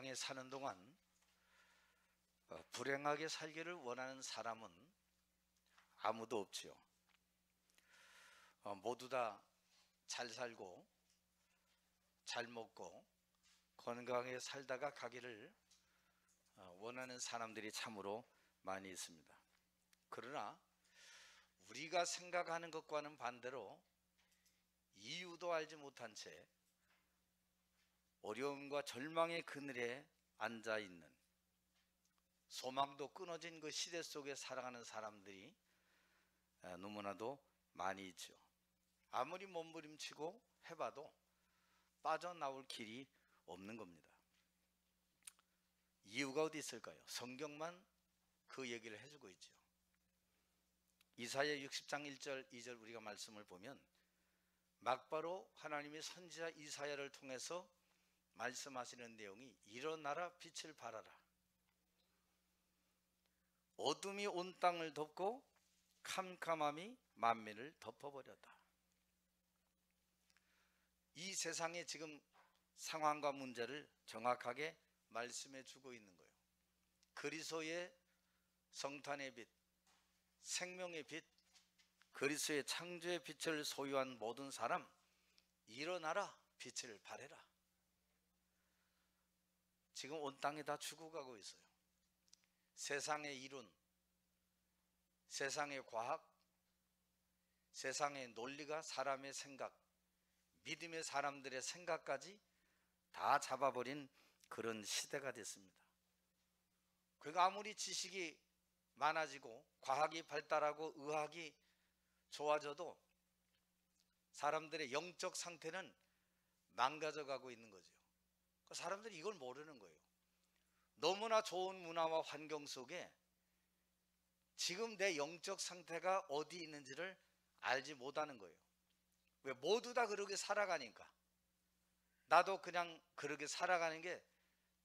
땅에 사는 동안 불행하게 살기를 원하는 사람은 아무도 없지요. 모두 다 잘 살고 잘 먹고 건강하게 살다가 가기를 원하는 사람들이 참으로 많이 있습니다. 그러나 우리가 생각하는 것과는 반대로 이유도 알지 못한 채 어려움과 절망의 그늘에 앉아 있는, 소망도 끊어진 그 시대 속에 살아가는 사람들이 너무나도 많이 있죠. 아무리 몸부림치고 해봐도 빠져나올 길이 없는 겁니다. 이유가 어디 있을까요? 성경만 그 얘기를 해주고 있죠. 이사야 60장 1절 2절 우리가 말씀을 보면 막바로 하나님이 선지자 이사야를 통해서 말씀하시는 내용이 일어나라 빛을 발하라. 어둠이 온 땅을 덮고 캄캄함이 만민을 덮어버렸다. 이 세상의 지금 상황과 문제를 정확하게 말씀해 주고 있는 거예요. 그리스도의 성탄의 빛, 생명의 빛, 그리스도의 창조의 빛을 소유한 모든 사람, 일어나라 빛을 발해라. 지금 온 땅이 다 죽어가고 있어요. 세상의 이론, 세상의 과학, 세상의 논리가 사람의 생각, 믿음의 사람들의 생각까지 다 잡아버린 그런 시대가 됐습니다. 그러니까 아무리 지식이 많아지고 과학이 발달하고 의학이 좋아져도 사람들의 영적 상태는 망가져가고 있는 거죠. 사람들이 이걸 모르는 거예요. 너무나 좋은 문화와 환경 속에 지금 내 영적 상태가 어디 있는지를 알지 못하는 거예요. 왜? 모두 다 그렇게 살아가니까. 나도 그냥 그렇게 살아가는 게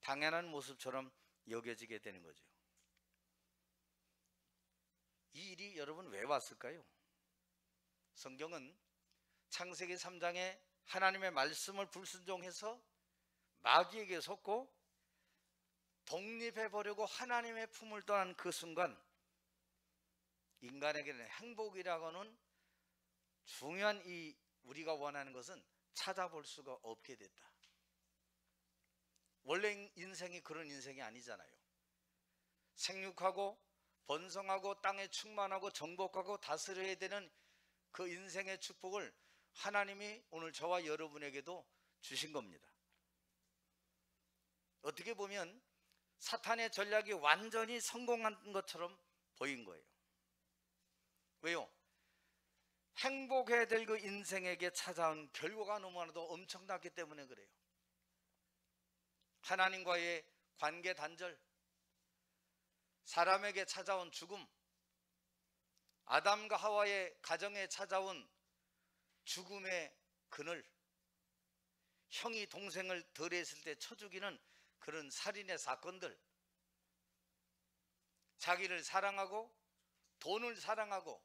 당연한 모습처럼 여겨지게 되는 거죠. 이 일이 여러분 왜 왔을까요? 성경은 창세기 3장에 하나님의 말씀을 불순종해서 마귀에게 속고 독립해버리고 하나님의 품을 떠난 그 순간 인간에게는 행복이라고는 중요한 이 우리가 원하는 것은 찾아볼 수가 없게 됐다. 원래 인생이 그런 인생이 아니잖아요. 생육하고 번성하고 땅에 충만하고 정복하고 다스려야 되는 그 인생의 축복을 하나님이 오늘 저와 여러분에게도 주신 겁니다. 어떻게 보면 사탄의 전략이 완전히 성공한 것처럼 보인 거예요. 왜요? 행복해야 될 그 인생에게 찾아온 결과가 너무나도 엄청났기 때문에 그래요. 하나님과의 관계 단절, 사람에게 찾아온 죽음, 아담과 하와의 가정에 찾아온 죽음의 그늘, 형이 동생을 덜했을 때 쳐 죽이는 그런 살인의 사건들, 자기를 사랑하고 돈을 사랑하고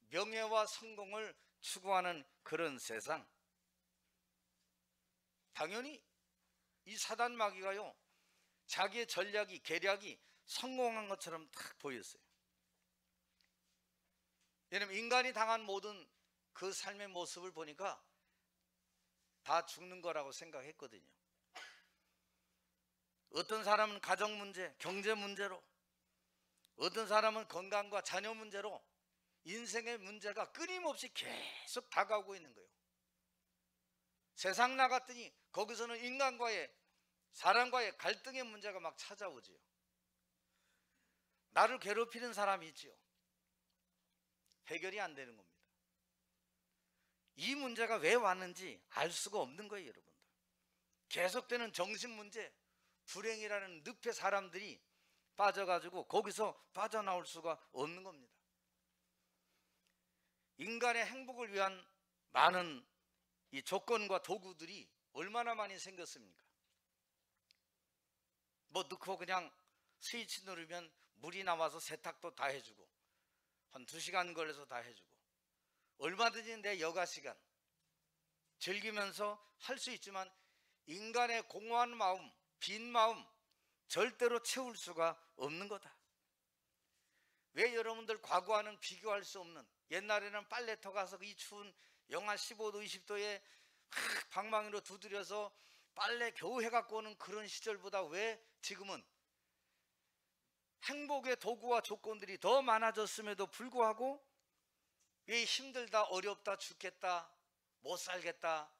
명예와 성공을 추구하는 그런 세상, 당연히 이 사단 마귀가요 자기의 전략이 계략이 성공한 것처럼 딱 보였어요. 왜냐하면 인간이 당한 모든 그 삶의 모습을 보니까 다 죽는 거라고 생각했거든요. 어떤 사람은 가정 문제, 경제 문제로, 어떤 사람은 건강과 자녀 문제로 인생의 문제가 끊임없이 계속 다가오고 있는 거예요. 세상 나갔더니 거기서는 인간과의, 사람과의 갈등의 문제가 막 찾아오지요. 나를 괴롭히는 사람이 있지요. 해결이 안 되는 겁니다. 이 문제가 왜 왔는지 알 수가 없는 거예요, 여러분들. 계속되는 정신 문제, 불행이라는 늪에 사람들이 빠져가지고 거기서 빠져나올 수가 없는 겁니다. 인간의 행복을 위한 많은 이 조건과 도구들이 얼마나 많이 생겼습니까? 뭐 넣고 그냥 스위치 누르면 물이 나와서 세탁도 다 해주고, 한 2시간 걸려서 다 해주고, 얼마든지 내 여가 시간 즐기면서 할 수 있지만 인간의 공허한 마음, 빈 마음 절대로 채울 수가 없는 거다. 왜 여러분들 과거와는 비교할 수 없는, 옛날에는 빨래터 가서 이 추운 영하 15도 20도에 방망이로 두드려서 빨래 겨우 해갖고 오는 그런 시절보다 왜 지금은 행복의 도구와 조건들이 더 많아졌음에도 불구하고 왜 힘들다, 어렵다, 죽겠다, 못 살겠다,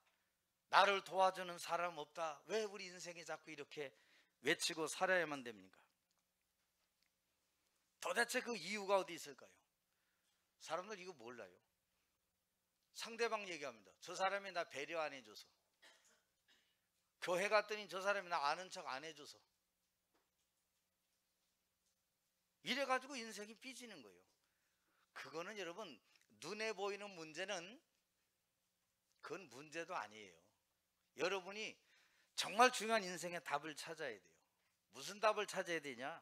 나를 도와주는 사람 없다, 왜 우리 인생에 자꾸 이렇게 외치고 살아야만 됩니까? 도대체 그 이유가 어디 있을까요? 사람들 이거 몰라요. 상대방 얘기합니다. 저 사람이 나 배려 안 해줘서, 교회 갔더니 저 사람이 나 아는 척 안 해줘서, 이래가지고 인생이 삐지는 거예요. 그거는 여러분, 눈에 보이는 문제는 그건 문제도 아니에요. 여러분이 정말 중요한 인생의 답을 찾아야 돼요. 무슨 답을 찾아야 되냐?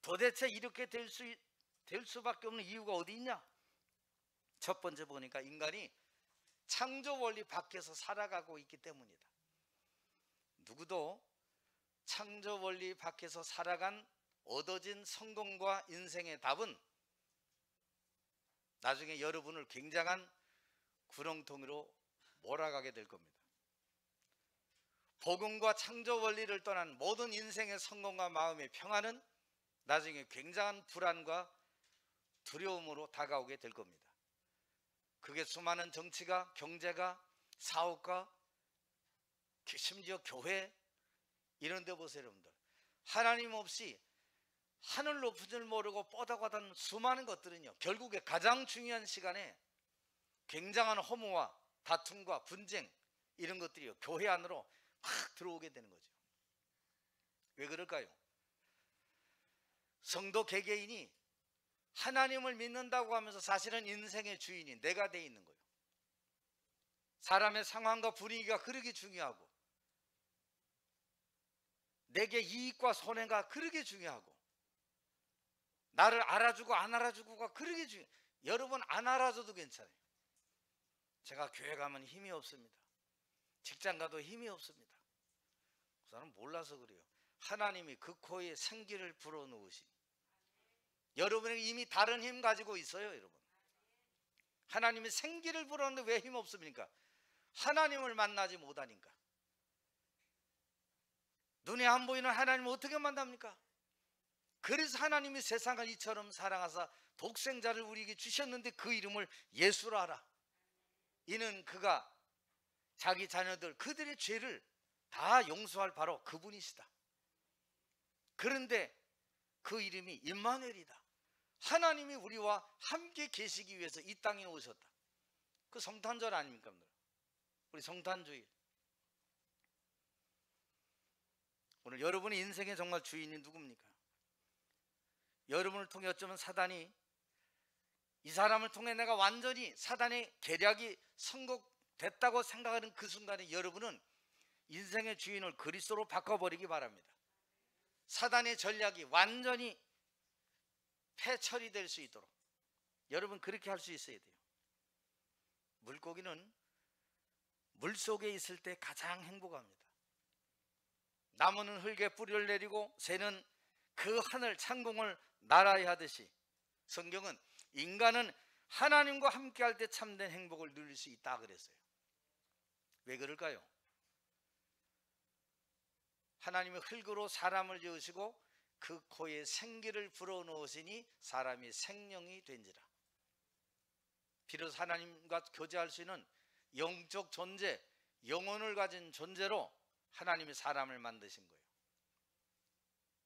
도대체 이렇게 될 수밖에 없는 이유가 어디 있냐? 첫 번째 보니까 인간이 창조 원리 밖에서 살아가고 있기 때문이다. 누구도 창조 원리 밖에서 살아간 얻어진 성공과 인생의 답은 나중에 여러분을 굉장한 구렁텅이로 몰아가게 될 겁니다. 복음과 창조 원리를 떠난 모든 인생의 성공과 마음의 평안은 나중에 굉장한 불안과 두려움으로 다가오게 될 겁니다. 그게 수많은 정치가, 경제가, 사업가, 심지어 교회 이런 데 보세요. 여러분들, 하나님 없이 하늘 높은 줄 모르고 뻗어가던 수많은 것들은요, 결국에 가장 중요한 시간에 굉장한 허무와 다툼과 분쟁 이런 것들이요, 교회 안으로 막 들어오게 되는 거죠. 왜 그럴까요? 성도 개개인이 하나님을 믿는다고 하면서 사실은 인생의 주인이 내가 돼 있는 거예요. 사람의 상황과 분위기가 그렇게 중요하고, 내게 이익과 손해가 그렇게 중요하고, 나를 알아주고 안 알아주고가 그렇게 중요해요. 여러분 안 알아줘도 괜찮아요. 제가 교회 가면 힘이 없습니다. 직장 가도 힘이 없습니다. 그 사람은 몰라서 그래요. 하나님이 그 코에 생기를 불어넣으신, 여러분에게 이미 다른 힘 가지고 있어요. 여러분, 하나님이 생기를 불어넣는데 왜 힘 없습니까? 하나님을 만나지 못하니까. 눈에 안 보이는 하나님을 어떻게 만납니까? 그래서 하나님이 세상을 이처럼 사랑하사 독생자를 우리에게 주셨는데 그 이름을 예수로 하라. 이는 그가 자기 자녀들 그들의 죄를 다 용서할 바로 그분이시다. 그런데 그 이름이 임마누엘이다. 하나님이 우리와 함께 계시기 위해서 이 땅에 오셨다. 그 성탄절 아닙니까? 우리 성탄주일. 오늘 여러분의 인생의 정말 주인이 누굽니까? 여러분을 통해 어쩌면 사단이, 이 사람을 통해 내가 완전히 사단의 계략이 성공됐다고 생각하는 그 순간에 여러분은 인생의 주인을 그리스도로 바꿔버리기 바랍니다. 사단의 전략이 완전히 폐처리될 수 있도록 여러분 그렇게 할 수 있어야 돼요. 물고기는 물속에 있을 때 가장 행복합니다. 나무는 흙에 뿌리를 내리고 새는 그 하늘 창공을 날아야 하듯이 성경은 인간은 하나님과 함께 할 때 참된 행복을 누릴 수 있다 그랬어요. 왜 그럴까요? 하나님이 흙으로 사람을 지으시고 그 코에 생기를 불어넣으시니 사람이 생명이 된지라. 비로소 하나님과 교제할 수 있는 영적 존재, 영혼을 가진 존재로 하나님이 사람을 만드신 거예요.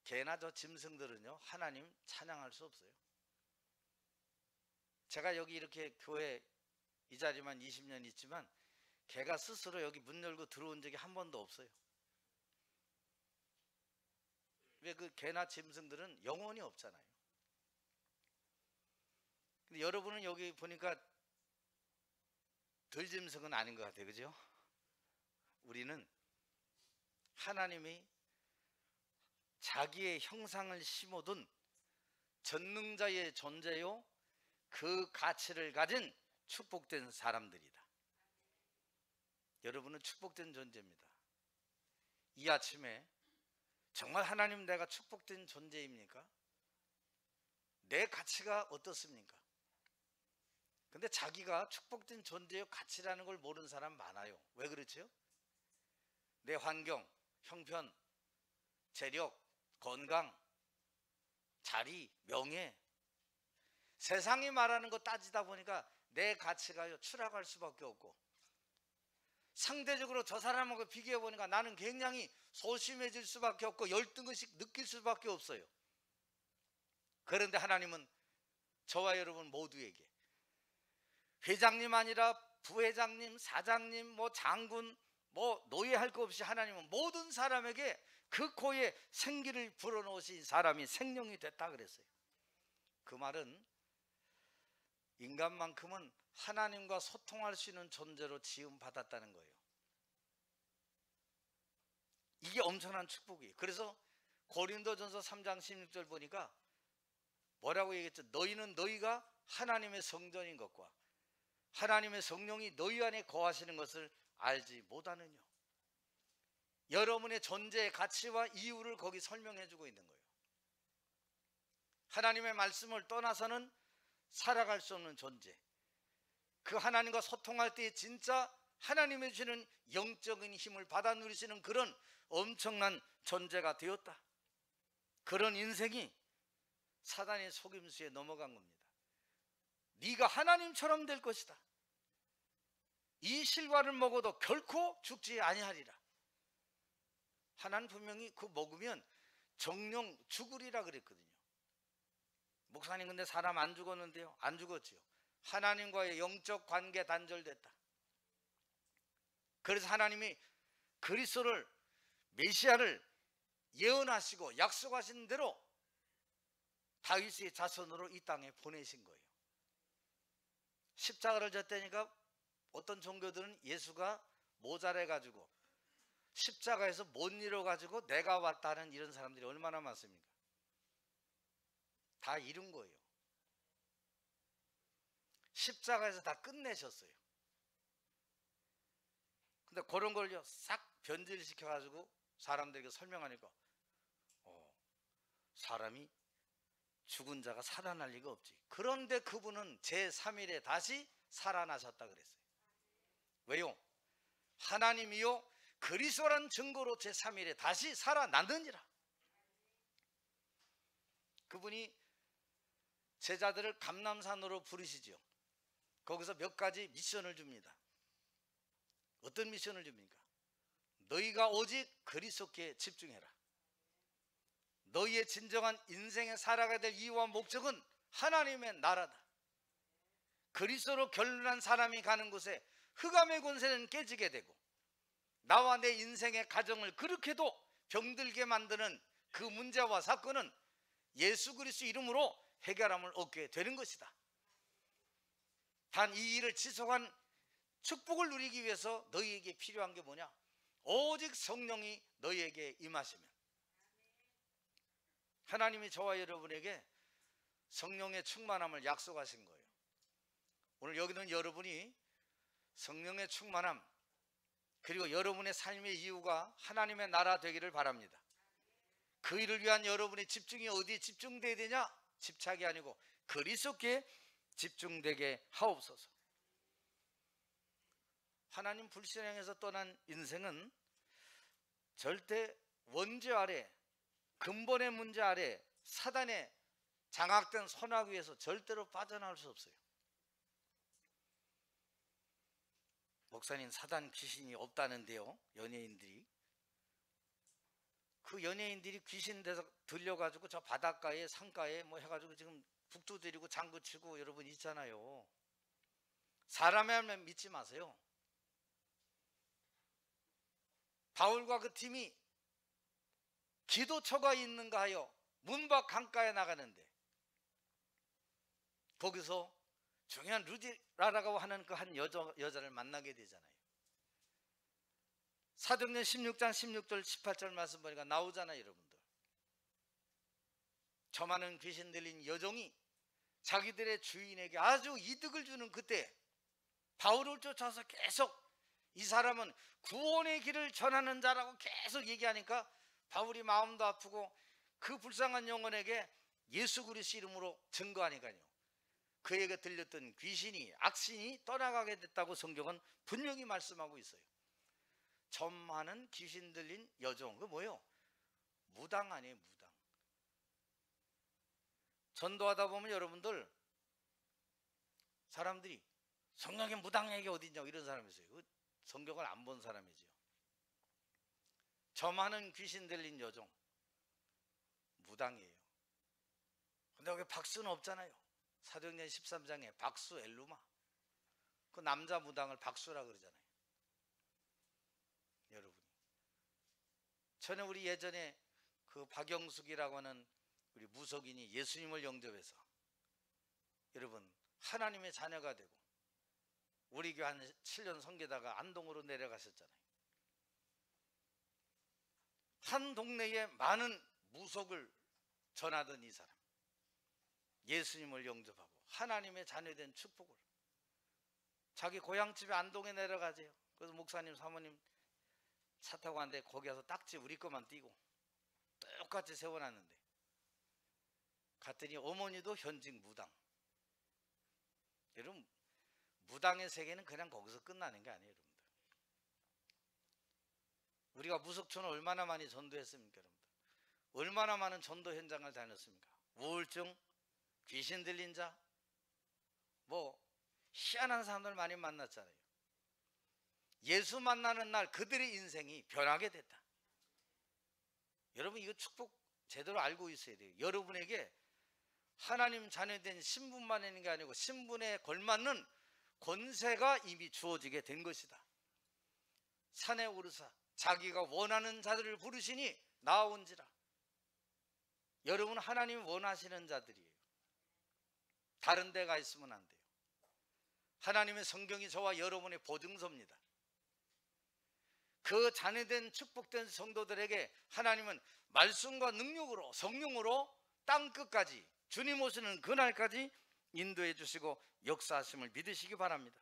개나 저 짐승들은요, 하나님 찬양할 수 없어요. 제가 여기 이렇게 교회 이 자리만 20년 있지만 개가 스스로 여기 문 열고 들어온 적이 한 번도 없어요. 왜? 그 개나 짐승들은 영혼이 없잖아요. 근데 여러분은 여기 보니까 들짐승은 아닌 것 같아요. 그죠? 우리는 하나님이 자기의 형상을 심어둔 전능자의 존재요, 그 가치를 가진 축복된 사람들이다. 여러분은 축복된 존재입니다. 이 아침에 정말 하나님 내가 축복된 존재입니까? 내 가치가 어떻습니까? 근데 자기가 축복된 존재의 가치라는 걸 모르는 사람 많아요. 왜 그렇죠? 내 환경, 형편, 재력, 건강, 자리, 명예, 세상이 말하는 거 따지다 보니까 내 가치가 추락할 수밖에 없고, 상대적으로 저 사람하고 비교해 보니까 나는 굉장히 소심해질 수밖에 없고 열등의식 느낄 수밖에 없어요. 그런데 하나님은 저와 여러분 모두에게, 회장님 아니라 부회장님, 사장님, 장군, 노예할 거 없이 하나님은 모든 사람에게 그 코에 생기를 불어넣으신 사람이 생명이 됐다 그랬어요. 그 말은 인간만큼은 하나님과 소통할 수 있는 존재로 지음받았다는 거예요. 이게 엄청난 축복이에요. 그래서 고린도전서 3장 16절 보니까 뭐라고 얘기했죠? 너희는 너희가 하나님의 성전인 것과 하나님의 성령이 너희 안에 거하시는 것을 알지 못하느냐. 여러분의 존재의 가치와 이유를 거기 설명해 주고 있는 거예요. 하나님의 말씀을 떠나서는 살아갈 수 없는 존재, 그 하나님과 소통할 때 진짜 하나님이 주시는 영적인 힘을 받아 누리시는 그런 엄청난 존재가 되었다. 그런 인생이 사단의 속임수에 넘어간 겁니다. 네가 하나님처럼 될 것이다. 이 실과를 먹어도 결코 죽지 아니하리라. 하나님 분명히 그 먹으면 정령 죽으리라 그랬거든요. 목사님 근데 사람 안 죽었는데요? 안 죽었지요. 하나님과의 영적 관계 단절됐다. 그래서 하나님이 그리스도를, 메시아를 예언하시고 약속하신 대로 다윗의 자손으로 이 땅에 보내신 거예요. 십자가를 졌다니까 어떤 종교들은 예수가 모자라가지고 십자가에서 못 이뤄가지고 내가 왔다는 이런 사람들이 얼마나 많습니까? 다 이룬 거예요. 십자가에서 다 끝내셨어요. 근데 그런 걸요 싹 변질시켜가지고 사람들에게 설명하니까 사람이 죽은 자가 살아날 리가 없지. 그런데 그분은 제3일에 다시 살아나셨다 그랬어요. 왜요? 하나님이요 그리스도란 증거로 제3일에 다시 살아났느니라. 그분이 제자들을 감람산으로 부르시죠. 거기서 몇 가지 미션을 줍니다. 어떤 미션을 줍니까? 너희가 오직 그리스도께 집중해라. 너희의 진정한 인생에 살아가야 될 이유와 목적은 하나님의 나라다. 그리스도로 결론난 사람이 가는 곳에 흑암의 권세는 깨지게 되고 나와 내 인생의 가정을 그렇게도 병들게 만드는 그 문제와 사건은 예수 그리스도 이름으로 해결함을 얻게 되는 것이다. 단 이 일을 지속한 축복을 누리기 위해서 너희에게 필요한 게 뭐냐? 오직 성령이 너희에게 임하시면. 하나님이 저와 여러분에게 성령의 충만함을 약속하신 거예요. 오늘 여기는 여러분이 성령의 충만함, 그리고 여러분의 삶의 이유가 하나님의 나라 되기를 바랍니다. 그 일을 위한 여러분의 집중이 어디에 집중되어야 되냐? 집착이 아니고 그리스도께 집중되게 하옵소서. 하나님 불신앙에서 떠난 인생은 절대 원죄 아래, 근본의 문제 아래 사단의 장악된 선악 위에서 절대로 빠져나올 수 없어요. 목사님 사단 귀신이 없다는데요. 연예인들이 그 연예인들이 귀신 돼서 들려가지고 저 바닷가에 상가에 해가지고 지금 북두 들이고 장구 치고 여러분 있잖아요. 사람의 말만 믿지 마세요. 바울과 그 팀이 기도처가 있는가 하여 문 밖 강가에 나가는데 거기서 중요한 루디라라고 하는 그 한 여자를 만나게 되잖아요. 사도행전 16장 16절 18절 말씀 보니까 나오잖아요. 여러분들 저 많은 귀신 들린 여종이 자기들의 주인에게 아주 이득을 주는 그때 바울을 쫓아서 계속 이 사람은 구원의 길을 전하는 자라고 계속 얘기하니까 바울이 마음도 아프고 그 불쌍한 영혼에게 예수 그리스도 이름으로 증거하니까요. 그에게 들렸던 귀신이, 악신이 떠나가게 됐다고 성경은 분명히 말씀하고 있어요. 저 많은 귀신 들린 여종, 그 뭐예요? 무당 아니에요, 무당. 전도하다 보면 여러분들, 사람들이 성경에 무당 얘기 어디 있냐고 이런 사람이 있어요. 그 성경을 안 본 사람이죠. 저 많은 귀신 들린 여종, 무당이에요. 근데 여기 박수는 없잖아요. 사도행전 13장에 박수 엘루마, 그 남자 무당을 박수라 그러잖아요. 여러분, 전에 우리 예전에 그 박영숙이라고 하는 우리 무속인이 예수님을 영접해서 여러분 하나님의 자녀가 되고 우리 교회 한 7년 섬기다가 안동으로 내려가셨잖아요. 한 동네에 많은 무속을 전하던 이 사람, 예수님을 영접하고 하나님의 자녀된 축복을, 자기 고향집에 안동에 내려가세요. 그래서 목사님 사모님 차 타고 갔는데 거기 가서 딱지 우리 것만 띄고 똑같이 세워놨는데 갔더니 어머니도 현직 무당. 여러분, 무당의 세계는 그냥 거기서 끝나는 게 아니에요. 여러분들, 우리가 무속촌을 얼마나 많이 전도했습니까? 여러분들, 얼마나 많은 전도 현장을 다녔습니까? 우울증, 귀신 들린 자, 뭐 희한한 사람들 많이 만났잖아요. 예수 만나는 날 그들의 인생이 변하게 됐다. 여러분, 이거 축복 제대로 알고 있어야 돼요. 여러분에게 하나님 자녀된 신분만 있는 게 아니고 신분에 걸맞는 권세가 이미 주어지게 된 것이다. 산에 오르사 자기가 원하는 자들을 부르시니 나아온지라. 여러분, 하나님 원하시는 자들이에요. 다른 데가 있으면 안 돼요. 하나님의 성경이 저와 여러분의 보증서입니다. 그 자녀된 축복된 성도들에게 하나님은 말씀과 능력으로, 성령으로 땅끝까지, 주님 오시는 그날까지 인도해 주시고 역사하심을 믿으시기 바랍니다.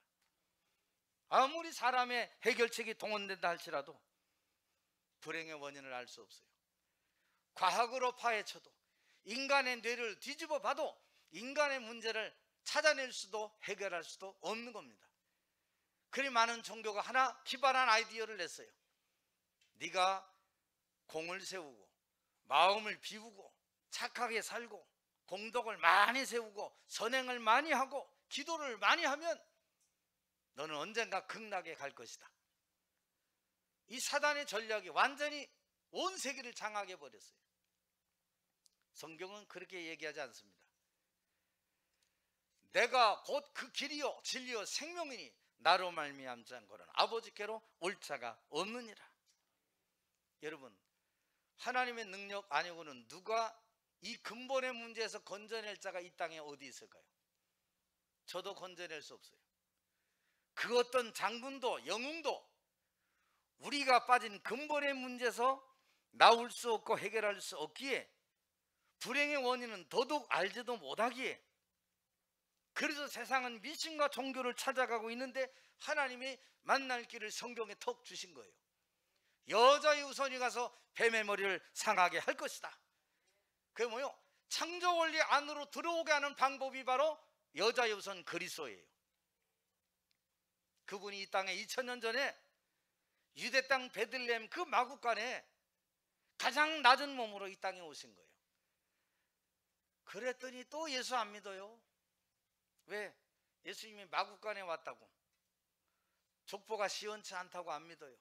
아무리 사람의 해결책이 동원된다 할지라도 불행의 원인을 알 수 없어요. 과학으로 파헤쳐도, 인간의 뇌를 뒤집어 봐도 인간의 문제를 찾아낼 수도 해결할 수도 없는 겁니다. 그리 많은 종교가 하나 기발한 아이디어를 냈어요. 네가 공을 세우고 마음을 비우고 착하게 살고 공덕을 많이 세우고 선행을 많이 하고 기도를 많이 하면 너는 언젠가 극락에 갈 것이다. 이 사단의 전략이 완전히 온 세계를 장악해 버렸어요. 성경은 그렇게 얘기하지 않습니다. 내가 곧 그 길이요 진리요 생명이니 나로 말미암지 않고는 아버지께로 올 자가 없느니라. 여러분, 하나님의 능력 아니고는 누가 이 근본의 문제에서 건져낼 자가 이 땅에 어디 있을까요? 저도 건져낼 수 없어요. 그 어떤 장군도 영웅도 우리가 빠진 근본의 문제에서 나올 수 없고 해결할 수 없기에, 불행의 원인은 더더욱 알지도 못하기에, 그래서 세상은 미신과 종교를 찾아가고 있는데 하나님이 만날 길을 성경에 턱 주신 거예요. 여자의 우선이 가서 뱀의 머리를 상하게 할 것이다. 그게 뭐요? 창조 원리 안으로 들어오게 하는 방법이 바로 여자의 우선 그리스도예요. 그분이 이 땅에 2000년 전에 유대 땅 베들레헴 그 마구간에 가장 낮은 몸으로 이 땅에 오신 거예요. 그랬더니 또 예수 안 믿어요. 왜? 예수님이 마구간에 왔다고, 족보가 시원치 않다고 안 믿어요.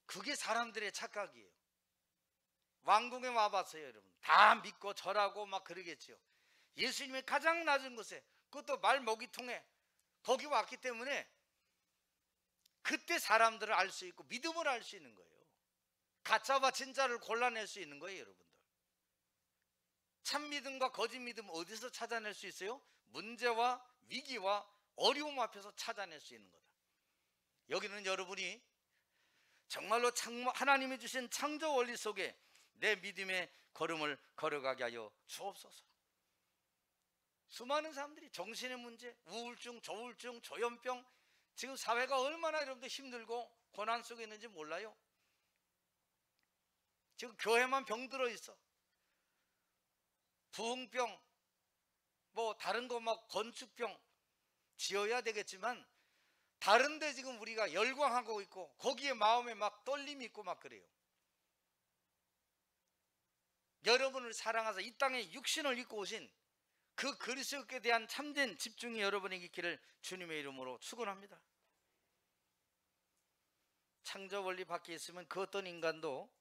그게 사람들의 착각이에요. 왕궁에 와봤어요. 여러분 다 믿고 절하고 막 그러겠죠. 예수님이 가장 낮은 곳에, 그것도 말먹이통에 거기 왔기 때문에 그때 사람들을 알 수 있고 믿음을 알 수 있는 거예요. 가짜와 진짜를 골라낼 수 있는 거예요. 여러분들, 참 믿음과 거짓 믿음 어디서 찾아낼 수 있어요? 문제와 위기와 어려움 앞에서 찾아낼 수 있는 거다. 여기는 여러분이 정말로 하나님이 주신 창조 원리 속에 내 믿음의 걸음을 걸어가게 하여 주옵소서. 수많은 사람들이 정신의 문제, 우울증, 조울증, 조현병, 지금 사회가 얼마나 여러분들 힘들고 고난 속에 있는지 몰라요. 지금 교회만 병들어 있어. 부흥병, 뭐 다른 거 막 건축병 지어야 되겠지만 다른데 지금 우리가 열광하고 있고 거기에 마음에 막 떨림이 있고 막 그래요. 여러분을 사랑하사 이 땅에 육신을 입고 오신 그 그리스도께 대한 참된 집중이 여러분에게 있기를 주님의 이름으로 축원합니다. 창조 원리 밖에 있으면 그 어떤 인간도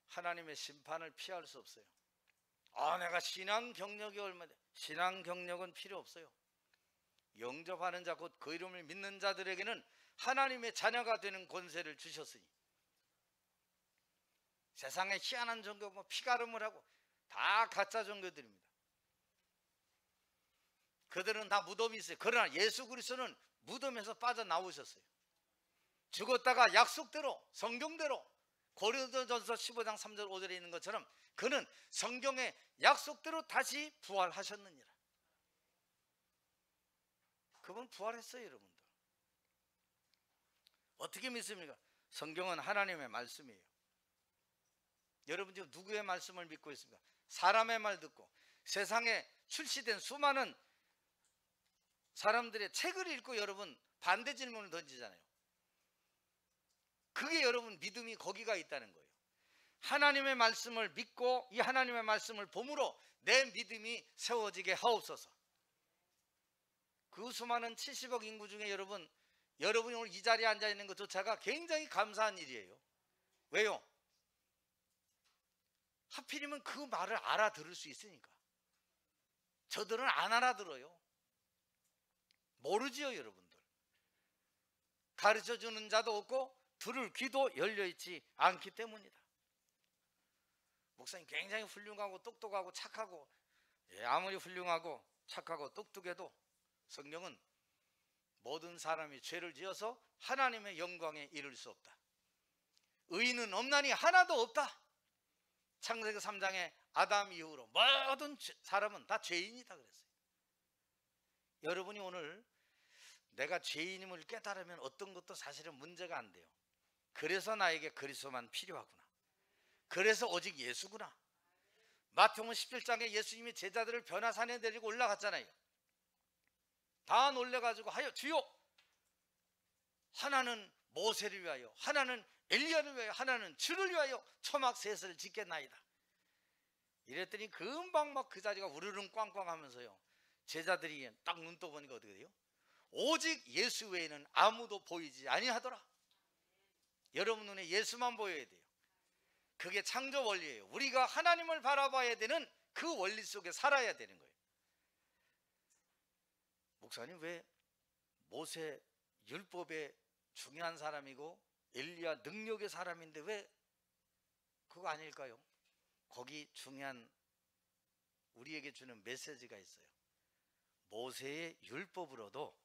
하나님의 심판을 피할 수 없어요. 내가 신앙 경력이 얼마나, 신앙 경력은 필요 없어요. 영접하는 자, 곧 그 이름을 믿는 자들에게는 하나님의 자녀가 되는 권세를 주셨으니, 세상에 희한한 종교, 뭐 피가름을 하고 다 가짜 종교들입니다. 그들은 다 무덤이 있어요. 그러나 예수 그리스도는 무덤에서 빠져나오셨어요. 죽었다가 약속대로, 성경대로, 고린도전서 15장 3절 5절에 있는 것처럼 그는 성경의 약속대로 다시 부활하셨느니라. 그분 부활했어요. 여러분들 어떻게 믿습니까? 성경은 하나님의 말씀이에요. 여러분 지금 누구의 말씀을 믿고 있습니까? 사람의 말 듣고 세상에 출시된 수많은 사람들의 책을 읽고 여러분 반대 질문을 던지잖아요. 그게 여러분 믿음이 거기가 있다는 거예요. 하나님의 말씀을 믿고 이 하나님의 말씀을 봄으로 내 믿음이 세워지게 하옵소서. 그 수많은 70억 인구 중에 여러분이 오늘 이 자리에 앉아 있는 것조차가 굉장히 감사한 일이에요. 왜요? 하필이면 그 말을 알아들을 수 있으니까. 저들은 안 알아들어요. 모르지요. 여러분들 가르쳐주는 자도 없고 들을 귀도 열려있지 않기 때문이다. 목사님 굉장히 훌륭하고 똑똑하고 착하고, 아무리 훌륭하고 착하고 똑똑해도 성경은 모든 사람이 죄를 지어서 하나님의 영광에 이를 수 없다. 의인은 없나니 하나도 없다. 창세기 3장에 아담 이후로 모든 사람은 다 죄인이다 그랬어요. 여러분이 오늘 내가 죄인임을 깨달으면 어떤 것도 사실은 문제가 안 돼요. 그래서 나에게 그리스도만 필요하구나. 그래서 오직 예수구나. 마태복음 17장에 예수님이 제자들을 변화산에 데리고 올라갔잖아요. 다 놀래가지고 하여 주여, 하나는 모세를 위하여, 하나는 엘리야를 위하여, 하나는 주를 위하여 초막 셋을 짓겠나이다. 이랬더니 금방 막 그 자리가 우르릉 꽝꽝 하면서요, 제자들이 딱 눈 떠보니까 어떻게 돼요? 오직 예수 외에는 아무도 보이지 아니하더라. 여러분 눈에 예수만 보여야 돼요. 그게 창조 원리예요. 우리가 하나님을 바라봐야 되는 그 원리 속에 살아야 되는 거예요. 목사님, 왜 모세 율법의 중요한 사람이고 엘리야 능력의 사람인데 왜 그거 아닐까요? 거기 중요한 우리에게 주는 메시지가 있어요. 모세의 율법으로도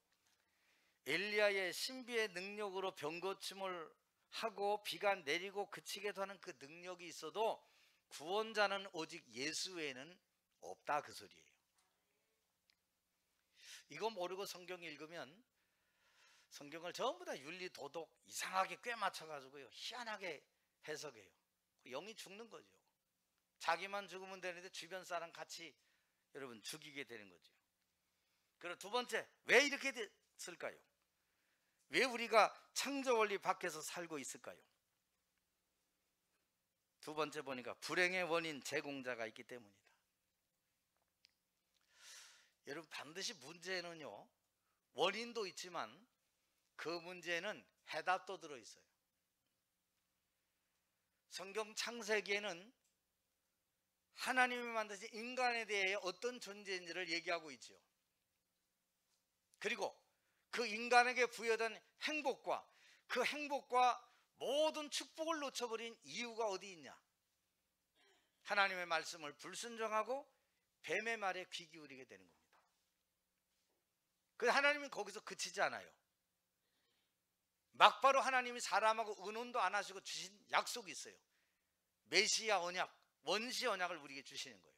엘리야의 신비의 능력으로 병고침을 하고 비가 내리고 그치게도 하는 그 능력이 있어도 구원자는 오직 예수 외에는 없다, 그 소리예요. 이거 모르고 성경 읽으면 성경을 전부 다 윤리 도덕 이상하게 꿰맞춰가지고요, 희한하게 해석해요. 영이 죽는 거죠. 자기만 죽으면 되는데 주변 사람 같이 여러분 죽이게 되는 거죠. 그리고 두 번째, 왜 이렇게 됐을까요? 왜 우리가 창조 원리 밖에서 살고 있을까요? 두 번째 보니까 불행의 원인 제공자가 있기 때문이다. 여러분 반드시 문제는요, 원인도 있지만 그 문제는 해답도 들어있어요. 성경 창세기에는 하나님이 만드신 인간에 대해 어떤 존재인지를 얘기하고 있죠. 그리고 그 인간에게 부여된 행복과 그 행복과 모든 축복을 놓쳐버린 이유가 어디 있냐? 하나님의 말씀을 불순종하고 뱀의 말에 귀 기울이게 되는 겁니다. 그래서 하나님은 거기서 그치지 않아요. 막바로 하나님이 사람하고 의논도 안 하시고 주신 약속이 있어요. 메시아 언약, 원시 언약을 우리에게 주시는 거예요.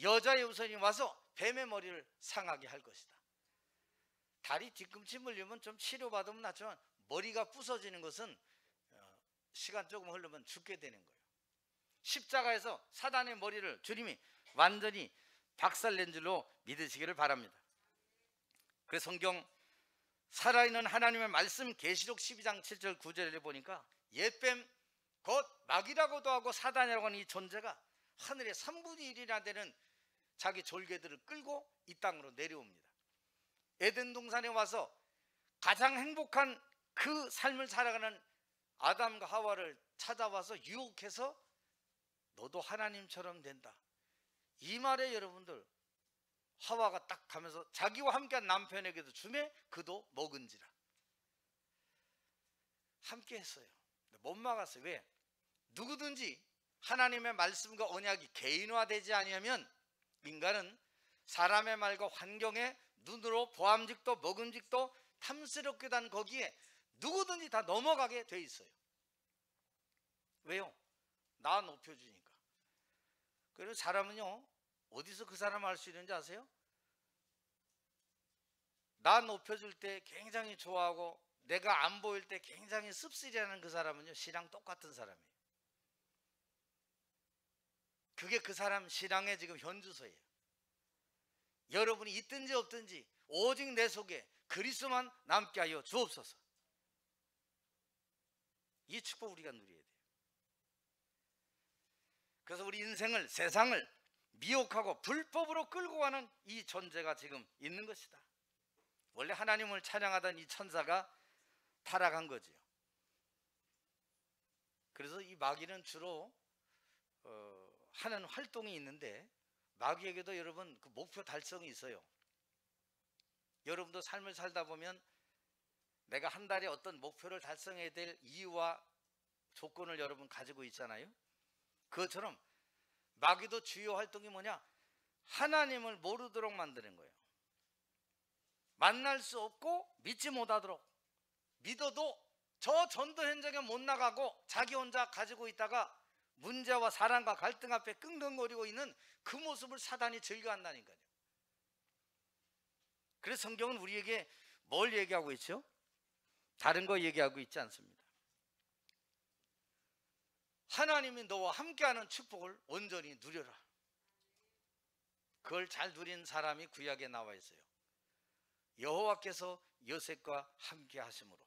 여자의 우선이 와서 뱀의 머리를 상하게 할 것이다. 다리 뒤꿈치 물리면 좀 치료받으면 낫지만 머리가 부서지는 것은 시간 조금 흐르면 죽게 되는 거예요. 십자가에서 사단의 머리를 주님이 완전히 박살낸 줄로 믿으시기를 바랍니다. 그래서 성경 살아있는 하나님의 말씀 계시록 12장 7절 9절에 보니까 옛뱀 곧 마귀라고도 하고 사단이라고 하는 이 존재가 하늘의 3분의 1이나 되는 자기 졸개들을 끌고 이 땅으로 내려옵니다. 에덴 동산에 와서 가장 행복한 그 삶을 살아가는 아담과 하와를 찾아와서 유혹해서 너도 하나님처럼 된다. 이 말에 여러분들 하와가 딱 가면서 자기와 함께한 남편에게도 주매 그도 먹은지라. 함께 했어요. 못 막았어요. 왜? 누구든지 하나님의 말씀과 언약이 개인화되지 않으면 인간은 사람의 말과 환경에 눈으로 보암직도 먹음직도 탐스럽게도 한 거기에 누구든지 다 넘어가게 돼 있어요. 왜요? 나 높여주니까. 그래서 사람은요, 어디서 그 사람 알 수 있는지 아세요? 나 높여줄 때 굉장히 좋아하고 내가 안 보일 때 굉장히 씁쓸해하는 그 사람은요, 신앙 똑같은 사람이에요. 그게 그 사람 신앙의 지금 현주소예요. 여러분이 있든지 없든지 오직 내 속에 그리스도만 남게 하여 주옵소서. 이 축복 우리가 누려야 돼요. 그래서 우리 인생을, 세상을 미혹하고 불법으로 끌고 가는 이 존재가 지금 있는 것이다. 원래 하나님을 찬양하던 이 천사가 타락한 거지요. 그래서 이 마귀는 주로 하는 활동이 있는데, 마귀에게도 여러분 그 목표 달성이 있어요. 여러분도 삶을 살다 보면 내가 한 달에 어떤 목표를 달성해야 될 이유와 조건을 여러분 가지고 있잖아요. 그것처럼 마귀도 주요 활동이 뭐냐? 하나님을 모르도록 만드는 거예요. 만날 수 없고 믿지 못하도록, 믿어도 저 전도 현장에 못 나가고 자기 혼자 가지고 있다가 문제와 사랑과 갈등 앞에 끙끙거리고 있는 그 모습을 사단이 즐겨한다니까요. 그래서 성경은 우리에게 뭘 얘기하고 있죠? 다른 거 얘기하고 있지 않습니다. 하나님이 너와 함께하는 축복을 온전히 누려라. 그걸 잘 누린 사람이 구약에 나와 있어요. 여호와께서 요셉과 함께 하심으로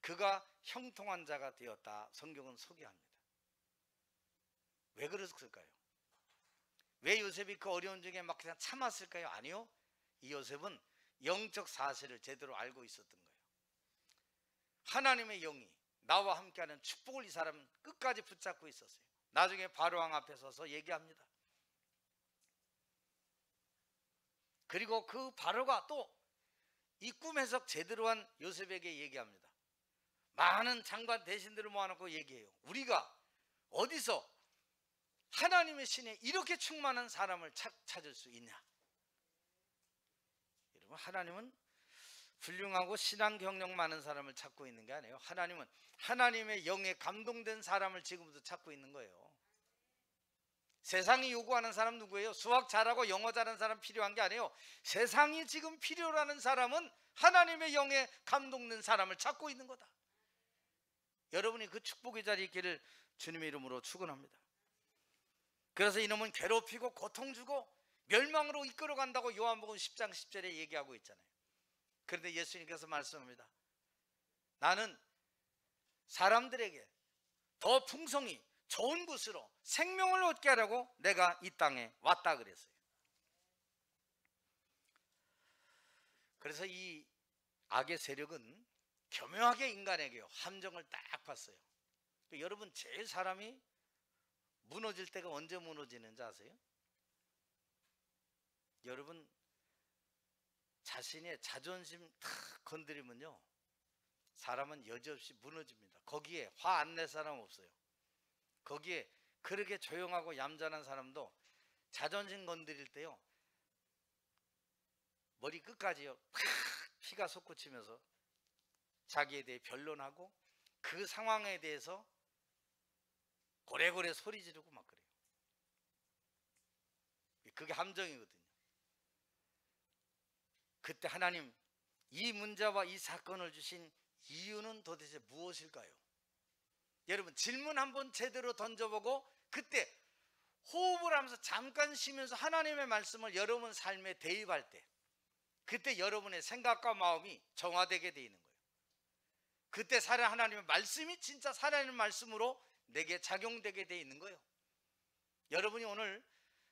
그가 형통한 자가 되었다. 성경은 소개합니다. 왜 그랬을까요? 왜 요셉이 그 어려운 중에 막 그냥 참았을까요? 아니요. 이 요셉은 영적 사실을 제대로 알고 있었던 거예요. 하나님의 영이 나와 함께하는 축복을 이 사람은 끝까지 붙잡고 있었어요. 나중에 바로왕 앞에 서서 얘기합니다. 그리고 그 바로가 또 이 꿈 해석 제대로 한 요셉에게 얘기합니다. 많은 장관 대신들을 모아놓고 얘기해요. 우리가 어디서 하나님의 신에 이렇게 충만한 사람을 찾을 수 있냐? 여러분, 하나님은 훌륭하고 신앙 경력 많은 사람을 찾고 있는 게 아니에요. 하나님은 하나님의 영에 감동된 사람을 지금부터 찾고 있는 거예요. 세상이 요구하는 사람 누구예요? 수학 잘하고 영어 잘하는 사람 필요한 게 아니에요. 세상이 지금 필요로 하는 사람은 하나님의 영에 감동된 사람을 찾고 있는 거다. 여러분이 그 축복의 자리에 있기를 주님의 이름으로 축원합니다. 그래서 이놈은 괴롭히고 고통 주고 멸망으로 이끌어 간다고 요한복음 10장 10절에 얘기하고 있잖아요. 그런데 예수님께서 말씀합니다. 나는 사람들에게 더 풍성히 좋은 곳으로 생명을 얻게 하려고 내가 이 땅에 왔다 그랬어요. 그래서 이 악의 세력은 교묘하게 인간에게 함정을 딱 봤어요. 여러분, 제일 사람이 무너질 때가 언제 무너지는지 아세요? 여러분, 자신의 자존심 탁 건드리면요, 사람은 여지없이 무너집니다. 거기에 화 안 낼 사람 없어요. 거기에 그렇게 조용하고 얌전한 사람도 자존심 건드릴 때요, 머리 끝까지요 팍 피가 솟구치면서 자기에 대해 변론하고 그 상황에 대해서 고래고래 소리 지르고 막 그래요. 그게 함정이거든요. 그때 하나님, 이 문제와 이 사건을 주신 이유는 도대체 무엇일까요? 여러분, 질문 한번 제대로 던져보고 그때 호흡을 하면서 잠깐 쉬면서 하나님의 말씀을 여러분 삶에 대입할 때, 그때 여러분의 생각과 마음이 정화되게 되어 있는 거예요. 그때 하나님의 말씀이 진짜 살아있는 말씀으로 내게 작용되게 되어 있는 거예요. 여러분이 오늘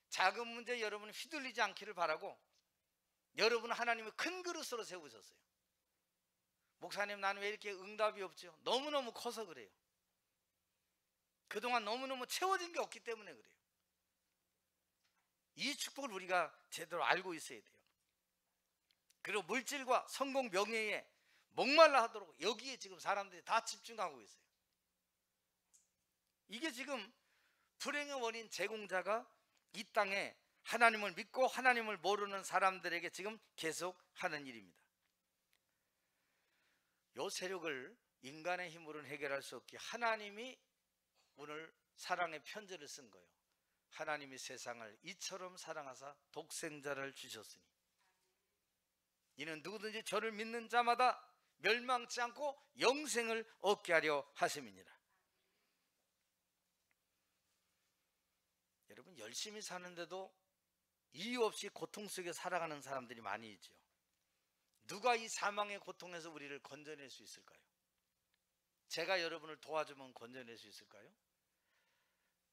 작은 문제 여러분이 휘둘리지 않기를 바라고, 여러분은 하나님의 큰 그릇으로 세우셨어요. 목사님, 나는 왜 이렇게 응답이 없죠? 너무너무 커서 그래요. 그동안 너무너무 채워진 게 없기 때문에 그래요. 이 축복을 우리가 제대로 알고 있어야 돼요. 그리고 물질과 성공, 명예에 목말라 하도록 여기에 지금 사람들이 다 집중하고 있어요. 이게 지금 불행의 원인 제공자가 이 땅에 하나님을 믿고 하나님을 모르는 사람들에게 지금 계속 하는 일입니다. 이 세력을 인간의 힘으로는 해결할 수 없기에 하나님이 오늘 사랑의 편지를 쓴 거예요. 하나님이 세상을 이처럼 사랑하사 독생자를 주셨으니 이는 누구든지 저를 믿는 자마다 멸망치 않고 영생을 얻게 하려 하심이니라. 여러분, 열심히 사는데도 이유 없이 고통 속에 살아가는 사람들이 많이 있죠. 누가 이 사망의 고통에서 우리를 건져낼 수 있을까요? 제가 여러분을 도와주면 건져낼 수 있을까요?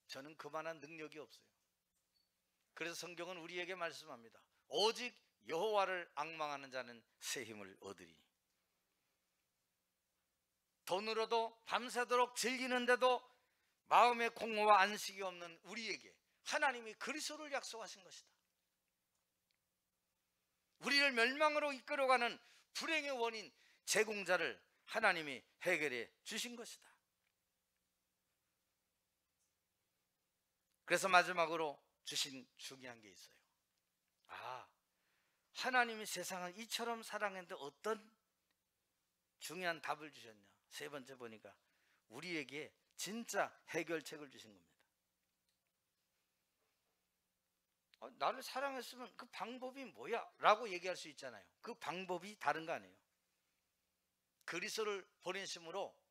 저는 그만한 능력이 없어요. 그래서 성경은 우리에게 말씀합니다. 오직 여호와를 앙망하는 자는 새 힘을 얻으리니. 돈으로도 밤새도록 즐기는데도 마음의 공허와 안식이 없는 우리에게 하나님이 그리스도를 약속하신 것이다. 우리를 멸망으로 이끌어가는 불행의 원인 제공자를 하나님이 해결해 주신 것이다. 그래서 마지막으로 주신 중요한 게 있어요. 하나님이 세상을 이처럼 사랑했는데 어떤 중요한 답을 주셨냐? 세 번째 보니까 우리에게 진짜 해결책을 주신 겁니다. 나를 사랑했으면 그 방법이 뭐야? 라고 얘기할 수 있잖아요. 그 방법이 다른 거 아니에요. 그리스도를 보내심으로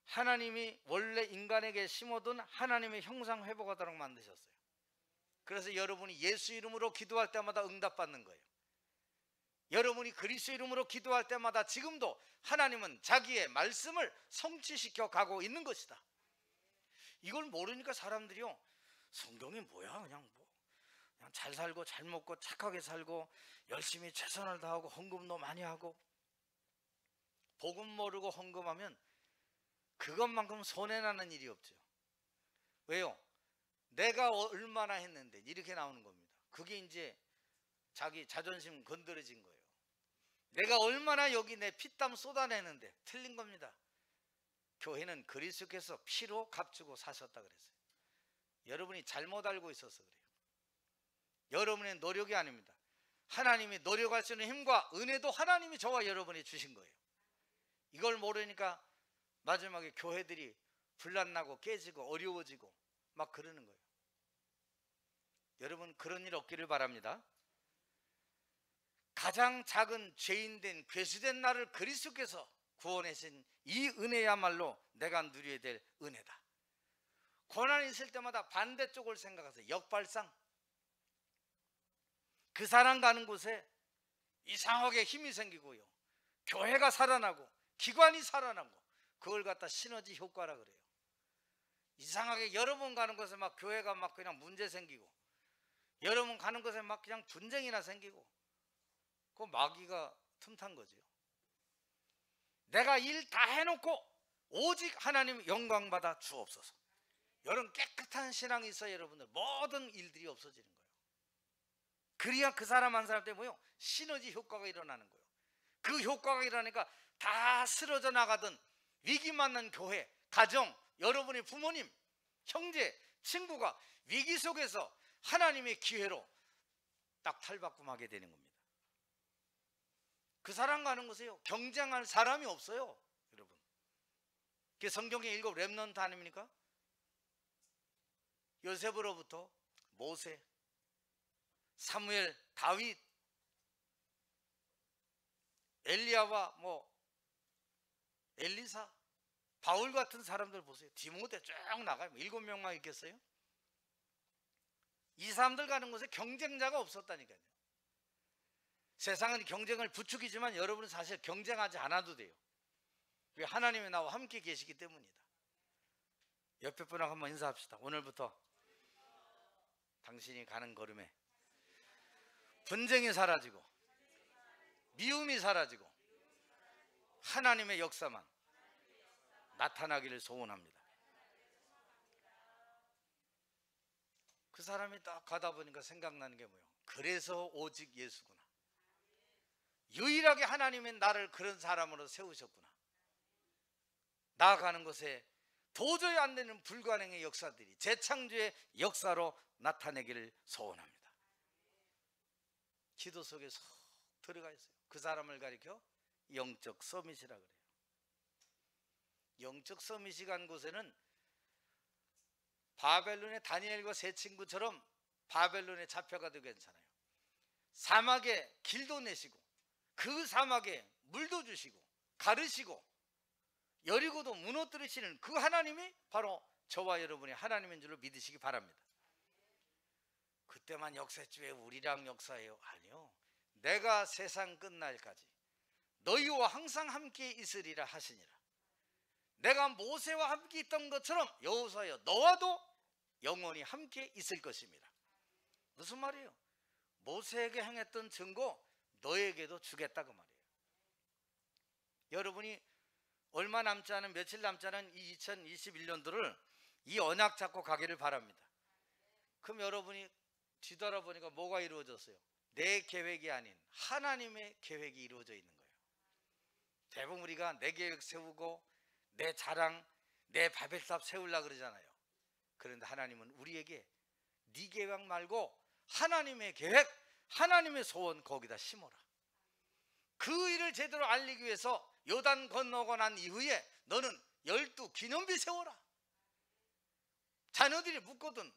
하나님이 원래 인간에게 심어둔 하나님의 형상 회복하도록 만드셨어요. 그래서 여러분이 예수 이름으로 기도할 때마다 응답받는 거예요. 여러분이 그리스도 이름으로 기도할 때마다 지금도 하나님은 자기의 말씀을 성취시켜 가고 있는 것이다. 이걸 모르니까 사람들이요, 성경이 뭐야? 그냥 잘 살고 잘 먹고 착하게 살고 열심히 최선을 다하고 헌금도 많이 하고, 복음 모르고 헌금하면 그것만큼 손해나는 일이 없죠. 왜요? 내가 얼마나 했는데 이렇게 나오는 겁니다. 그게 이제 자기 자존심 건드려진 거예요. 내가 얼마나 여기 내 피땀 쏟아내는데, 틀린 겁니다. 교회는 그리스도께서 피로 값주고 사셨다 그랬어요. 여러분이 잘못 알고 있어서 그래요. 여러분의 노력이 아닙니다. 하나님이 노력할 수 있는 힘과 은혜도 하나님이 저와 여러분이 주신 거예요. 이걸 모르니까 마지막에 교회들이 분란나고 깨지고 어려워지고 막 그러는 거예요. 여러분, 그런 일 없기를 바랍니다. 가장 작은 죄인된 괴수된 나를 그리스도께서 구원하신 이 은혜야말로 내가 누려야 될 은혜다. 고난이 있을 때마다 반대쪽을 생각하세요. 역발상. 그 사람 가는 곳에 이상하게 힘이 생기고요, 교회가 살아나고 기관이 살아나고, 그걸 갖다 시너지 효과라 그래요. 이상하게 여러분 가는 곳에 막 교회가 막 그냥 문제 생기고, 여러분 가는 곳에 막 그냥 분쟁이나 생기고, 그 마귀가 틈탄 거죠. 내가 일 다 해놓고 오직 하나님 영광 받아 주옵소서. 여러분, 깨끗한 신앙이 있어야 여러분들 모든 일들이 없어지는 거예요. 그래야 그 사람 한 사람 때문에 시너지 효과가 일어나는 거예요. 그 효과가 일어나니까 다 쓰러져 나가던 위기 맞는 교회, 가정, 여러분의 부모님, 형제, 친구가 위기 속에서 하나님의 기회로 딱 탈바꿈하게 되는 겁니다. 그 사람 가는 곳에요, 경쟁할 사람이 없어요. 여러분, 그게 성경의 일곱 렘넌트 아닙니까? 요셉으로부터 모세, 사무엘, 다윗, 엘리야와 엘리사, 바울 같은 사람들 보세요. 디모데 쭉 나가요. 7명만 있겠어요? 이 사람들 가는 곳에 경쟁자가 없었다니까요. 세상은 경쟁을 부추기지만 여러분은 사실 경쟁하지 않아도 돼요. 왜? 하나님이 나와 함께 계시기 때문이다. 옆에 분하고 한번 인사합시다. 오늘부터 당신이 가는 걸음에 분쟁이 사라지고 미움이 사라지고 하나님의 역사만 나타나기를 소원합니다. 그 사람이 딱 가다 보니까 생각나는 게 뭐예요? 그래서 오직 예수구나. 유일하게 하나님은 나를 그런 사람으로 세우셨구나. 나아가는 것에 도저히 안 되는 불가능의 역사들이 재창조의 역사로 나타내기를 소원합니다. 기도 속에 쏙 들어가 있어요. 그 사람을 가리켜 영적 서밋이라 그래요. 영적 서밋이 간 곳에는 바벨론의 다니엘과 세 친구처럼 바벨론에 잡혀가도 괜찮아요. 사막에 길도 내시고 그 사막에 물도 주시고 가르시고 여리고도 무너뜨리시는 그 하나님이 바로 저와 여러분의 하나님인 줄로 믿으시기 바랍니다. 그때만 역사했지 왜 우리랑 역사해요? 아니요. 내가 세상 끝날까지 너희와 항상 함께 있으리라 하시니라. 내가 모세와 함께 있던 것처럼 여호수아여 너와도 영원히 함께 있을 것입니다. 무슨 말이에요? 모세에게 행했던 증거 너에게도 주겠다 그 말이에요. 여러분이 얼마 남지 않은 며칠 남지 않은 이 2021년도를 이 언약 잡고 가기를 바랍니다. 그럼 여러분이 뒤돌아보니까 뭐가 이루어졌어요? 내 계획이 아닌 하나님의 계획이 이루어져 있는 거예요. 대부분 우리가 내 계획 세우고 내 자랑, 내 바벨탑 세우려고 그러잖아요. 그런데 하나님은 우리에게 네 계획 말고 하나님의 계획, 하나님의 소원 거기다 심어라. 그 일을 제대로 알리기 위해서 요단 건너고 난 이후에 너는 12 기념비 세워라. 자녀들이 묻거든.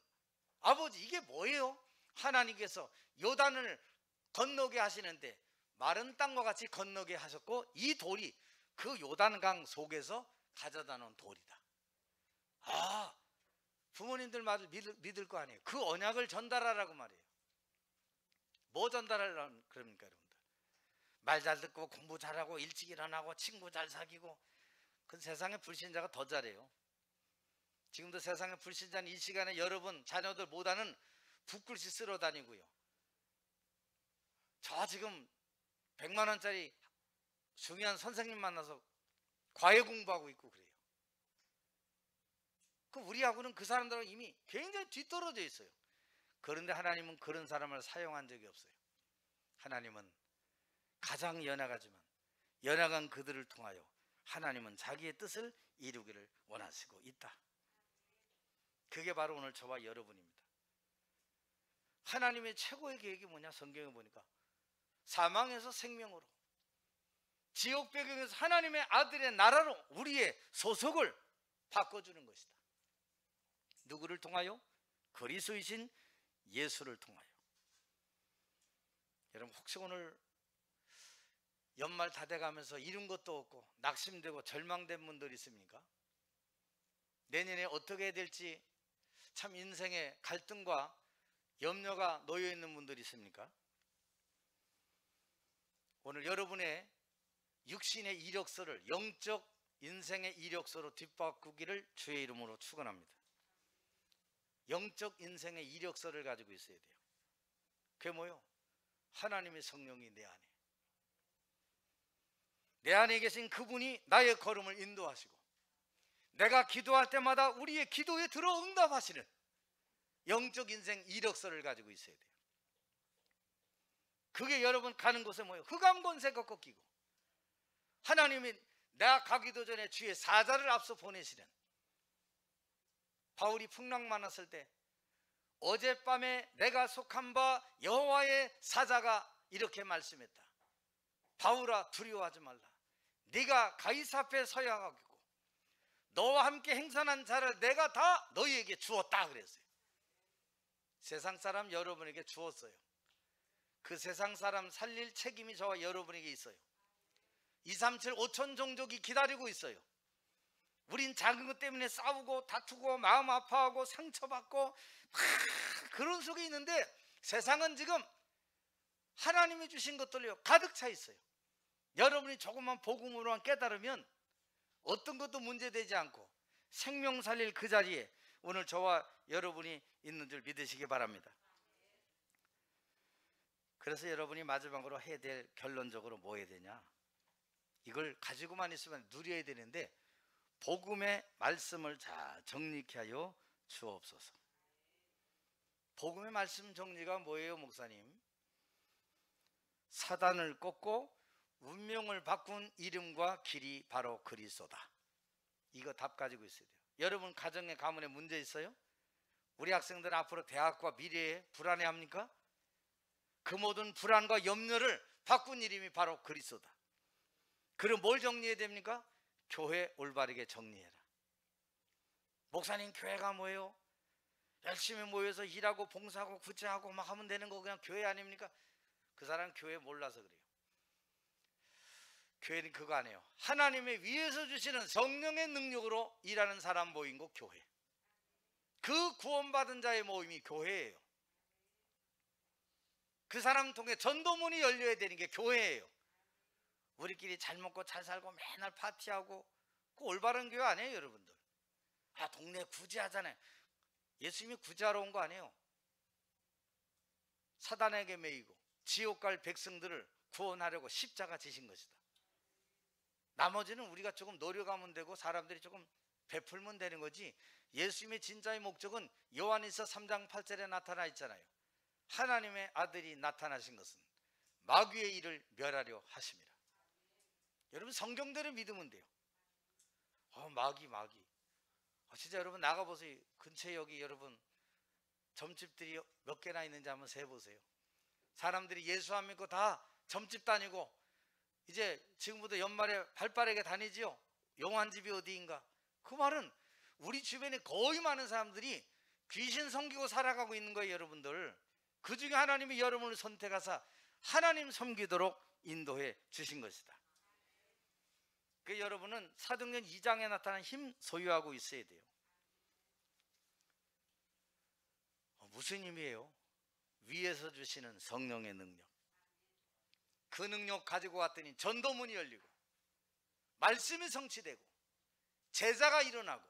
아버지 이게 뭐예요? 하나님께서 요단을 건너게 하시는데 마른 땅과 같이 건너게 하셨고 이 돌이 그 요단강 속에서 가져다 놓은 돌이다. 아, 부모님들 말을 믿을 거 아니에요. 그 언약을 전달하라고 말이에요. 뭐 전달하려고 그럽니까 여러분들? 말 잘 듣고 공부 잘하고 일찍 일어나고 친구 잘 사귀고 그 세상의 불신자가 더 잘해요. 지금도 세상의 불신자는 이 시간에 여러분 자녀들보다는 붓글씨 쓸어 다니고요. 저 지금 100만 원짜리 중요한 선생님 만나서 과외 공부하고 있고 그래요. 그 우리하고는 그 사람들하고 이미 굉장히 뒤떨어져 있어요. 그런데 하나님은 그런 사람을 사용한 적이 없어요. 하나님은 가장 연약하지만 연약한 그들을 통하여 하나님은 자기의 뜻을 이루기를 원하시고 있다. 그게 바로 오늘 저와 여러분입니다. 하나님의 최고의 계획이 뭐냐? 성경에 보니까 사망에서 생명으로, 지옥 배경에서 하나님의 아들의 나라로 우리의 소속을 바꿔주는 것이다. 누구를 통하여? 그리스도이신 예수를 통하여. 여러분 혹시 오늘 연말 다 돼가면서 이룬 것도 없고 낙심되고 절망된 분들 있습니까? 내년에 어떻게 해야 될지 참 인생의 갈등과 염려가 놓여 있는 분들 있습니까? 오늘 여러분의 육신의 이력서를 영적 인생의 이력서로 뒷바꾸기를 주의 이름으로 축원합니다. 영적 인생의 이력서를 가지고 있어야 돼요. 그게 뭐예요? 하나님의 성령이 내 안에 계신 그분이 나의 걸음을 인도하시고 내가 기도할 때마다 우리의 기도에 들어 응답하시는 영적 인생 이력서를 가지고 있어야 돼요. 그게 여러분 가는 곳에 뭐예요? 흑암 권세가 꺾이고 하나님이 내가 가기도 전에 주의 사자를 앞서 보내시는, 바울이 풍랑 많았을 때 어젯밤에 내가 속한 바 여호와의 사자가 이렇게 말씀했다. 바울아 두려워하지 말라. 네가 가이사 앞에 서야 하고 너와 함께 행선한 자를 내가 다 너희에게 주었다 그랬어요. 세상 사람 여러분에게 주었어요. 그 세상 사람 살릴 책임이 저와 여러분에게 있어요. 237 5천 종족이 기다리고 있어요. 우린 작은 것 때문에 싸우고 다투고 마음 아파하고 상처받고 막 그런 속에 있는데, 세상은 지금 하나님이 주신 것들로 가득 차 있어요. 여러분이 조금만 복음으로만 깨달으면 어떤 것도 문제되지 않고 생명 살릴 그 자리에 오늘 저와 여러분이 있는 줄 믿으시기 바랍니다. 그래서 여러분이 마지막으로 해야 될, 결론적으로 뭐 해야 되냐, 이걸 가지고만 있으면 누려야 되는데, 복음의 말씀을 잘 정리케 하여 주옵소서. 복음의 말씀 정리가 뭐예요, 목사님? 사단을 꺾고 운명을 바꾼 이름과 길이 바로 그리스도다. 이거 답 가지고 있어야 돼요. 여러분 가정에 가문에 문제 있어요? 우리 학생들 앞으로 대학과 미래에 불안해합니까? 그 모든 불안과 염려를 바꾼 이름이 바로 그리스도다. 그럼 뭘 정리해야 됩니까? 교회 올바르게 정리해라. 목사님 교회가 뭐예요? 열심히 모여서 일하고 봉사하고 구제하고 막 하면 되는 거 그냥 교회 아닙니까? 그 사람 교회 몰라서 그래요. 교회는 그거 아니에요. 하나님의 위에서 주시는 성령의 능력으로 일하는 사람 모인 곳 교회. 그 구원받은 자의 모임이 교회예요. 그 사람 통해 전도문이 열려야 되는 게 교회예요. 우리끼리 잘 먹고 잘 살고 맨날 파티하고, 그 올바른 교회 아니에요, 여러분들. 아, 동네 구제하잖아요. 예수님이 구제하러 온 거 아니에요. 사단에게 매이고 지옥 갈 백성들을 구원하려고 십자가 지신 것이다. 나머지는 우리가 조금 노력하면 되고 사람들이 조금 베풀면 되는 거지, 예수님의 진짜의 목적은 요한일서 3장 8절에 나타나 있잖아요. 하나님의 아들이 나타나신 것은 마귀의 일을 멸하려 하심이라. 여러분 성경대로 믿으면 돼요. 마귀. 진짜 여러분 나가보세요. 근처에 여기 여러분 점집들이 몇 개나 있는지 한번 세보세요. 사람들이 예수 안 믿고 다 점집 다니고, 이제 지금부터 연말에 발빠르게 다니지요. 용환집이 어디인가. 그 말은 우리 주변에 거의 많은 사람들이 귀신 섬기고 살아가고 있는 거예요, 여러분들. 그 중에 하나님이 여러분을 선택하사 하나님 섬기도록 인도해 주신 것이다. 그 여러분은 사도행전 2장에 나타난 힘 소유하고 있어야 돼요. 무슨 힘이에요? 위에서 주시는 성령의 능력. 그 능력 가지고 왔더니 전도문이 열리고 말씀이 성취되고 제자가 일어나고,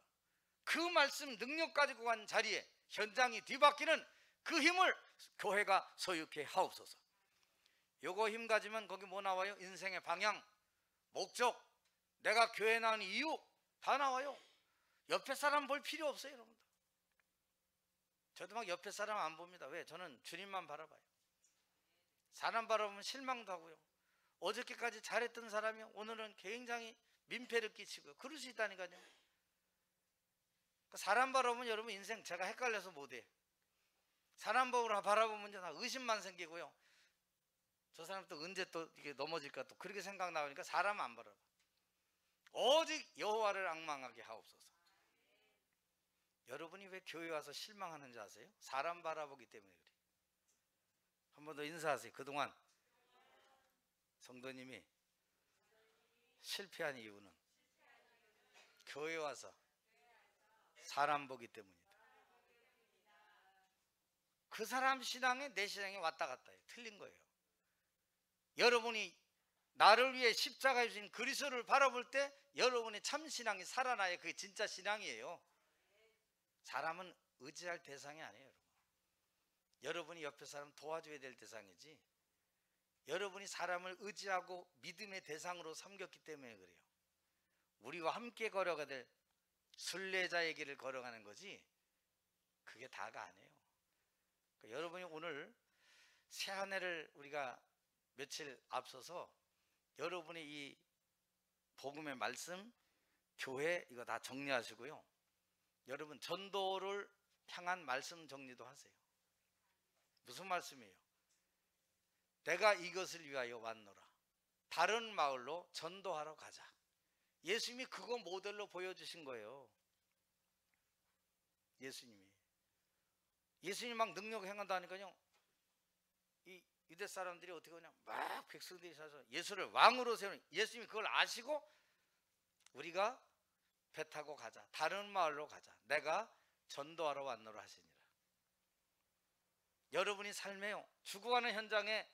그 말씀 능력 가지고 간 자리에 현장이 뒤바뀌는 그 힘을 교회가 소유케 하옵소서. 요거 힘 가지면 거기 뭐 나와요? 인생의 방향, 목적, 내가 교회 나온 이유 다 나와요. 옆에 사람 볼 필요 없어요, 여러분들. 저도 막 옆에 사람 안 봅니다. 왜? 저는 주님만 바라봐요. 사람 바라보면 실망도 하고요. 어저께까지 잘했던 사람이 오늘은 굉장히 민폐를 끼치고요. 그럴 수 있다니까요. 사람 바라보면 여러분 인생 제가 헷갈려서 못해. 사람 바라보면 다 의심만 생기고요. 저 사람 또 언제 또 이게 넘어질까 또 그렇게 생각 나오니까 사람 안 바라봐. 오직 여호와를 앙망하게 하옵소서. 여러분이 왜 교회 와서 실망하는지 아세요? 사람 바라보기 때문에 그래요. 한 번 더 인사하세요. 그동안 성도님이 실패한 이유는 교회 와서 사람 보기 때문이다. 그 사람 신앙에 내 신앙이 왔다 갔다 해요. 틀린 거예요. 여러분이 나를 위해 십자가에 주신 그리스도를 바라볼 때 여러분의 참 신앙이 살아나야 그게 진짜 신앙이에요. 사람은 의지할 대상이 아니에요, 여러분. 여러분이 옆에 사람 도와줘야 될 대상이지, 여러분이 사람을 의지하고 믿음의 대상으로 섬겼기 때문에 그래요. 우리와 함께 걸어가야 될 순례자의 길을 걸어가는 거지 그게 다가 아니에요. 그러니까 여러분이 오늘 새 한 해를 우리가 며칠 앞서서 여러분의 이 복음의 말씀, 교회 이거 다 정리하시고요. 여러분 전도를 향한 말씀 정리도 하세요. 무슨 말씀이에요? 내가 이것을 위하여 왔노라. 다른 마을로 전도하러 가자. 예수님이 그거 모델로 보여주신 거예요. 예수님이 막 능력 행한다니까요. 이 유대 사람들이 어떻게 그냥 막 백성들이 사서 예수를 왕으로 세우는, 예수님이 그걸 아시고 우리가 배 타고 가자. 다른 마을로 가자. 내가 전도하러 왔노라 하시니라. 여러분이 삶에요, 죽어가는 현장에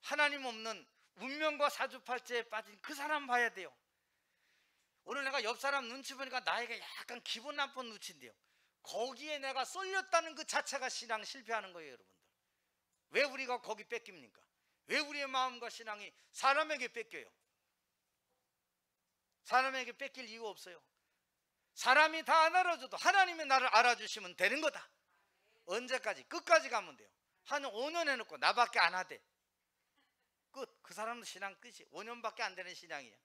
하나님 없는 운명과 사주팔자에 빠진 그 사람 봐야 돼요. 오늘 내가 옆 사람 눈치 보니까 나에게 약간 기분 나쁜 눈치인데요, 거기에 내가 쏠렸다는 그 자체가 신앙 실패하는 거예요. 여러분들, 왜 우리가 거기 뺏깁니까? 왜 우리의 마음과 신앙이 사람에게 뺏겨요? 사람에게 뺏길 이유 없어요. 사람이 다 안 알아줘도 하나님이 나를 알아주시면 되는 거다. 언제까지? 끝까지 가면 돼요. 한 5년 해놓고 나밖에 안 하대, 끝. 그 사람도 신앙 끝이. 5년밖에 안 되는 신앙이야.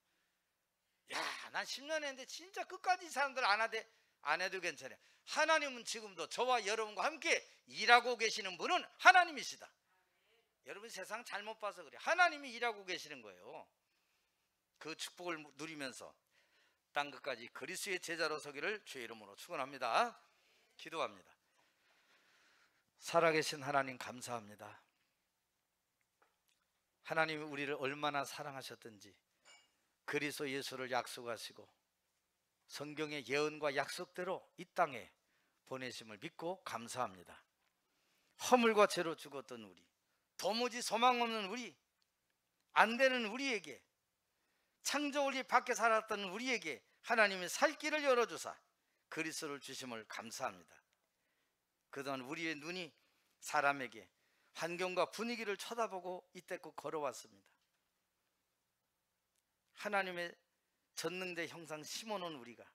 야, 난 10년 했는데 진짜 끝까지 이 사람들 안 하대. 안 해도 괜찮아요. 하나님은 지금도 저와 여러분과 함께 일하고 계시는 분은 하나님이시다. 여러분 세상 잘못 봐서 그래. 하나님이 일하고 계시는 거예요. 그 축복을 누리면서 땅 끝까지 그리스도의 제자로 서기를 주의 이름으로 축원합니다. 기도합니다. 살아계신 하나님 감사합니다. 하나님이 우리를 얼마나 사랑하셨든지 그리스도 예수를 약속하시고 성경의 예언과 약속대로 이 땅에 보내심을 믿고 감사합니다. 허물과 죄로 죽었던 우리, 도무지 소망 없는 우리, 안 되는 우리에게, 창조원리 밖에 살았던 우리에게 하나님이 살 길을 열어주사 그리스도를 주심을 감사합니다. 그동안 우리의 눈이 사람에게, 환경과 분위기를 쳐다보고 이때껏 걸어왔습니다. 하나님의 전능대 형상 심어놓은 우리가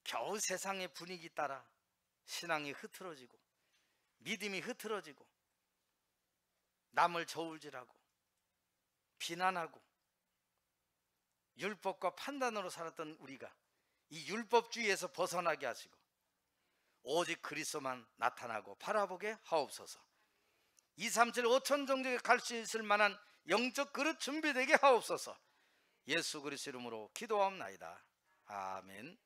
겨우 세상의 분위기 따라 신앙이 흐트러지고 믿음이 흐트러지고 남을 저울질하고 비난하고 율법과 판단으로 살았던 우리가 이 율법주의에서 벗어나게 하시고 오직 그리스도만 나타나고 바라보게 하옵소서. 237 5천 종족에 갈 수 있을 만한 영적 그릇 준비되게 하옵소서. 예수 그리스도 이름으로 기도하옵나이다. 아멘.